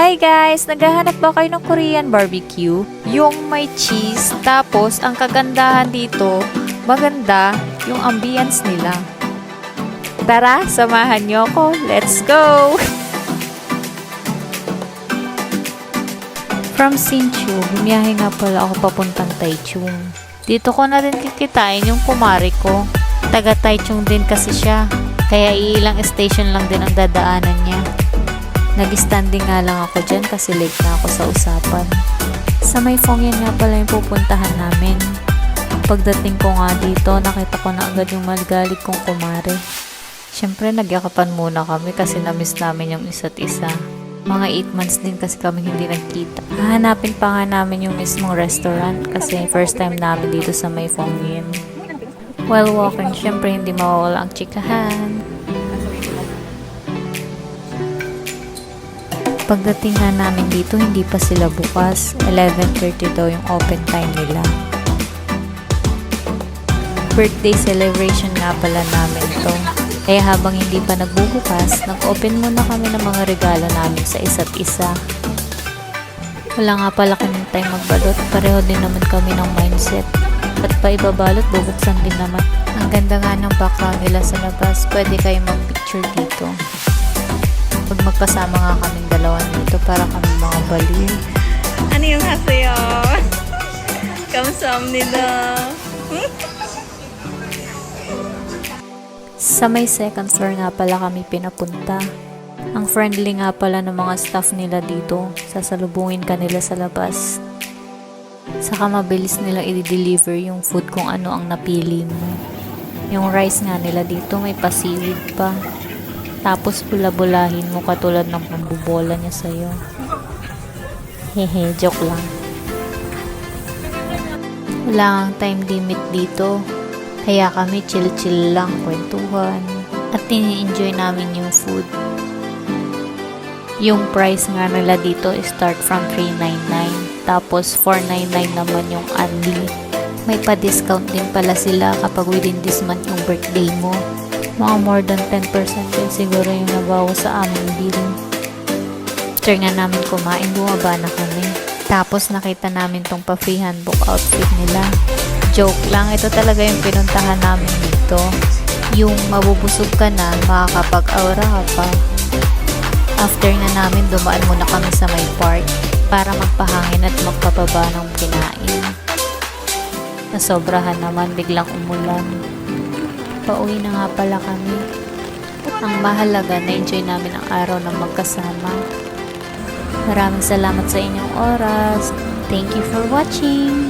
Hi guys! Naghahanap ba kayo ng Korean barbecue? Yung may cheese, tapos ang kagandahan dito, maganda yung ambience nila. Tara, samahan niyo ako. Let's go! From Sinchu, bumiyahe nga pala ako papuntang Taichung. Dito ko na rin kikitain yung kumari ko. Taga Taichung din kasi siya, kaya iilang station lang din ang dadaanan niya. Nag-standing nga lang ako dyan kasi late na ako sa usapan. Sa May Fong yan nga pala yung pupuntahan namin. Pagdating ko nga dito, nakita ko na agad yung maligalig kong kumare. Siyempre, nagyakapan muna kami kasi na-miss namin yung isa't isa. Mga 8 months din kasi kami hindi nagkita. Hahanapin pa nga namin yung mismong restaurant kasi first time namin dito sa May Fong yan. While walking, siyempre hindi mawawala ang chikahan. Pagdating nga namin dito, hindi pa sila bukas. 11:30 daw yung open time nila. Birthday celebration nga pala namin to. Kaya habang hindi pa nagbubukas, nag-open muna kami ng mga regalo namin sa isa't isa. Wala nga pala kaming time magbalot. Pareho din naman kami ng mindset. At pa ibabalot, bubuksan din naman. Ang ganda nga ng background nila sa labas. Pwede kayo mag-picture dito. Pag magkasama nga kaming dalawa dito para kami mga baliw. 안녕하세요. 감사합니다. Sa may second floor nga pala kami pinapunta. Ang friendly nga pala ng mga staff nila dito. Sasalubungin ka nila sa labas. Saka mabilis nilang i-deliver yung food kung ano ang napili mo. Yung rice nga nila dito may pasiwid pa. Tapos bula-bulahin mo katulad ng pambubola niya sa'yo. Hehe, joke lang. Wala kang time limit dito. Kaya kami chill-chill lang, kwentuhan. At tini-enjoy namin yung food. Yung price nga nila dito is start from $399. Tapos $499 naman yung only. May pa-discount din pala sila kapag within this month yung birthday mo. Mga more than 10% din siguro yung nabawa sa aming bill. After nga namin kumain, bumaba na kami. Tapos nakita namin tong pa-free handbook outfit nila. Joke lang, ito talaga yung pinuntahan namin dito. Yung mabubusog ka na, makakapag-aura ka pa. After nga namin, dumaan muna kami sa may park para magpahangin at magpapaba ng kinain. Nasobrahan naman, biglang umulan. Pauwi na nga pala kami. Ang mahalaga, na-enjoy namin ang araw na magkasama. Maraming salamat sa inyong oras. Thank you for watching.